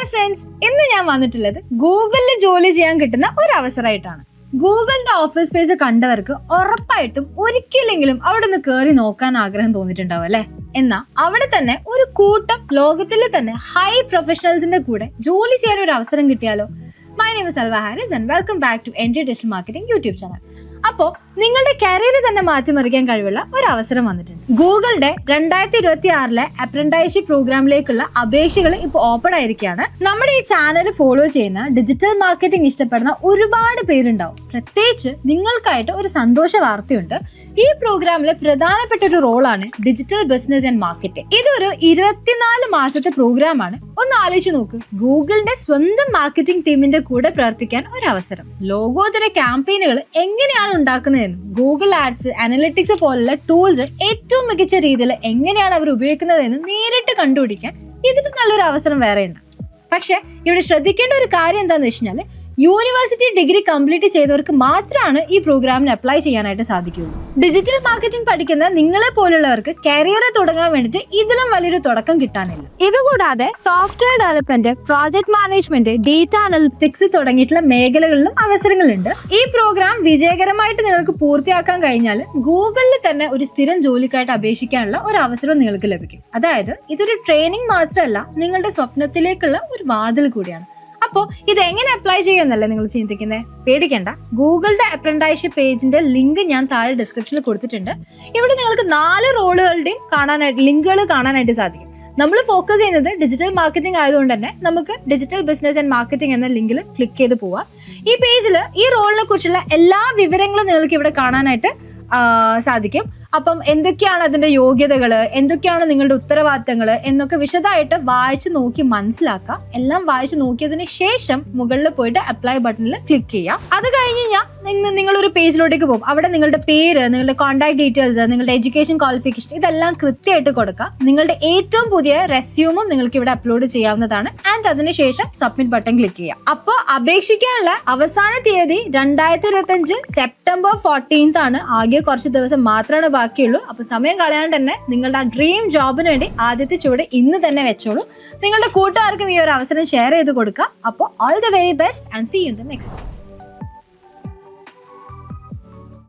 Hi friends, ഇന്ന് ഞാൻ വന്നിട്ടുള്ളത് ഗൂഗിളിൽ ജോലി ചെയ്യാൻ കിട്ടുന്ന ഒരു അവസരമായിട്ടാണ്. ഗൂഗിളിന്റെ ഓഫീസ് സ്പേസ് കണ്ടവർക്ക് ഉറപ്പായിട്ടും ഒരിക്കലെങ്കിലും അവിടെ നിന്ന് കയറി നോക്കാൻ ആഗ്രഹം തോന്നിയിട്ടുണ്ടാവും അല്ലെ. എന്നാൽ അവിടെ തന്നെ ഒരു കൂട്ടം ലോകത്തിലെ തന്നെ ഹൈ പ്രൊഫഷണൽസിന്റെ കൂടെ ജോലി ചെയ്യാൻ ഒരു അവസരം കിട്ടിയാലോ? My name is Alva Haris and welcome back to Entri digital marketing YouTube channel. അപ്പോൾ നിങ്ങളുടെ കരിയർ തന്നെ മാറ്റിമറിക്കാൻ കഴിവുള്ള ഒരു അവസരം വന്നിട്ടുണ്ട്. ഗൂഗിളിന്റെ 2026 അപ്രന്റൈസ്ഷിപ്പ് പ്രോഗ്രാമിലേക്കുള്ള അപേക്ഷകൾ ഇപ്പോൾ ഓപ്പൺ ആയിരിക്കുകയാണ്. നമ്മുടെ ഈ ചാനൽ ഫോളോ ചെയ്യുന്ന ഡിജിറ്റൽ മാർക്കറ്റിംഗ് ഇഷ്ടപ്പെടുന്ന ഒരുപാട് പേരുണ്ടാവും. പ്രത്യേകിച്ച് നിങ്ങൾക്കായിട്ട് ഒരു സന്തോഷ വാർത്തയുണ്ട്. ഈ പ്രോഗ്രാമിലെ പ്രധാനപ്പെട്ട ഒരു റോളാണ് ഡിജിറ്റൽ ബിസിനസ് ആൻഡ് മാർക്കറ്റിംഗ്. ഇതൊരു 24 മാസത്തെ പ്രോഗ്രാമാണ്. ഒന്ന് ആലോചിച്ച് നോക്ക്, ഗൂഗിളിന്റെ സ്വന്തം മാർക്കറ്റിംഗ് ടീമിന്റെ കൂടെ പ്രവർത്തിക്കാൻ ഒരു അവസരം. ലോകോത്തര ക്യാമ്പയിനുകൾ എങ്ങനെയാണ് ഉണ്ടാക്കുന്നതെന്നും ഗൂഗിൾ ആഡ്സ്, അനലിറ്റിക്സ് പോലുള്ള ടൂൾസ് ഏറ്റവും മികച്ച രീതിയിൽ എങ്ങനെയാണ് അവർ ഉപയോഗിക്കുന്നതെന്ന് നേരിട്ട് കണ്ടുപിടിക്കാൻ ഇതിന് നല്ലൊരു അവസരം വേറെയുണ്ട്. പക്ഷെ ഇവിടെ ശ്രദ്ധിക്കേണ്ട ഒരു കാര്യം എന്താണെന്ന് വെച്ച് കഴിഞ്ഞാൽ, യൂണിവേഴ്സിറ്റി ഡിഗ്രി കംപ്ലീറ്റ് ചെയ്തവർക്ക് മാത്രമാണ് ഈ പ്രോഗ്രാമിന് അപ്ലൈ ചെയ്യാനായിട്ട് സാധിക്കുകയുള്ളൂ. ഡിജിറ്റൽ മാർക്കറ്റിംഗ് പഠിക്കുന്ന നിങ്ങളെ പോലുള്ളവർക്ക് കരിയർ തുടങ്ങാൻ വേണ്ടിയിട്ട് ഇതിലും വലിയൊരു തുടക്കം കിട്ടാനില്ല. ഇതുകൂടാതെ software development, project management, data analytics തുടങ്ങിയിട്ടുള്ള മേഖലകളിലും അവസരങ്ങളുണ്ട്. ഈ പ്രോഗ്രാം വിജയകരമായിട്ട് നിങ്ങൾക്ക് പൂർത്തിയാക്കാൻ കഴിഞ്ഞാൽ ഗൂഗിളിൽ തന്നെ ഒരു സ്ഥിരം ജോലിക്കായിട്ട് അപേക്ഷിക്കാനുള്ള ഒരു അവസരം നിങ്ങൾക്ക് ലഭിക്കും. അതായത് ഇതൊരു ട്രെയിനിങ് മാത്രമല്ല, നിങ്ങളുടെ സ്വപ്നത്തിലേക്കുള്ള ഒരു വാതിൽ കൂടിയാണ്. അപ്പോൾ ഇത് എങ്ങനെ അപ്ലൈ ചെയ്യുമെന്നല്ലേ നിങ്ങൾ ചിന്തിക്കുന്നത്? പേടിക്കേണ്ട, ഗൂഗിളിന്റെ അപ്രന്റൈസ്ഷിപ്പ് പേജിന്റെ ലിങ്ക് ഞാൻ താഴെ ഡിസ്ക്രിപ്ഷനിൽ കൊടുത്തിട്ടുണ്ട്. ഇവിടെ നിങ്ങൾക്ക് 4 റോളുകളുടെയും ലിങ്കുകൾ കാണാനായിട്ട് സാധിക്കും. നമ്മൾ ഫോക്കസ് ചെയ്യുന്നത് ഡിജിറ്റൽ മാർക്കറ്റിംഗ് ആയതുകൊണ്ട് തന്നെ നമുക്ക് ഡിജിറ്റൽ ബിസിനസ് ആൻഡ് മാർക്കറ്റിംഗ് എന്ന ലിങ്കിൽ ക്ലിക്ക് ചെയ്ത് പോവാം. ഈ പേജിൽ ഈ റോളിനെ കുറിച്ചുള്ള എല്ലാ വിവരങ്ങളും നിങ്ങൾക്ക് ഇവിടെ കാണാനായിട്ട് സാധിക്കും. അപ്പം എന്തൊക്കെയാണ് അതിന്റെ യോഗ്യതകൾ, എന്തൊക്കെയാണ് നിങ്ങളുടെ ഉത്തരവാദിത്തങ്ങൾ എന്നൊക്കെ വിശദമായിട്ട് വായിച്ചു നോക്കി മനസ്സിലാക്കാം. എല്ലാം വായിച്ചു നോക്കിയതിന് ശേഷം മുകളിൽ പോയിട്ട് അപ്ലൈ ബട്ടണിൽ ക്ലിക്ക് ചെയ്യാം. അത് കഴിഞ്ഞ് നിങ്ങളൊരു പേജിലോട്ടേക്ക് പോകും. അവിടെ നിങ്ങളുടെ പേര്, നിങ്ങളുടെ കോൺടാക്ട് ഡീറ്റെയിൽസ്, നിങ്ങളുടെ എഡ്യൂക്കേഷൻ ക്വാളിഫിക്കേഷൻ ഇതെല്ലാം കൃത്യമായിട്ട് കൊടുക്കാം. നിങ്ങളുടെ ഏറ്റവും പുതിയ റെസ്യൂമും നിങ്ങൾക്ക് ഇവിടെ അപ്ലോഡ് ചെയ്യാവുന്നതാണ്. ആൻഡ് അതിനുശേഷം സബ്മിറ്റ് ബട്ടൺ ക്ലിക്ക് ചെയ്യാം. അപ്പോൾ അപേക്ഷിക്കാനുള്ള അവസാന തീയതി 2025 സെപ്റ്റംബർ 14 ആണ്. ആകെ കുറച്ച് ദിവസം മാത്രമാണ് ബാക്കിയുള്ളൂ. അപ്പൊ സമയം കളയാണ്ട് തന്നെ നിങ്ങളുടെ ആ ഡ്രീം ജോബിന് വേണ്ടി ആദ്യത്തെ ചുവട് ഇന്ന് തന്നെ വെച്ചോളൂ. നിങ്ങളുടെ കൂട്ടുകാർക്കും ഈ ഒരു അവസരം ഷെയർ ചെയ്ത് കൊടുക്കുക. അപ്പോൾ all the very best and see you in the next video.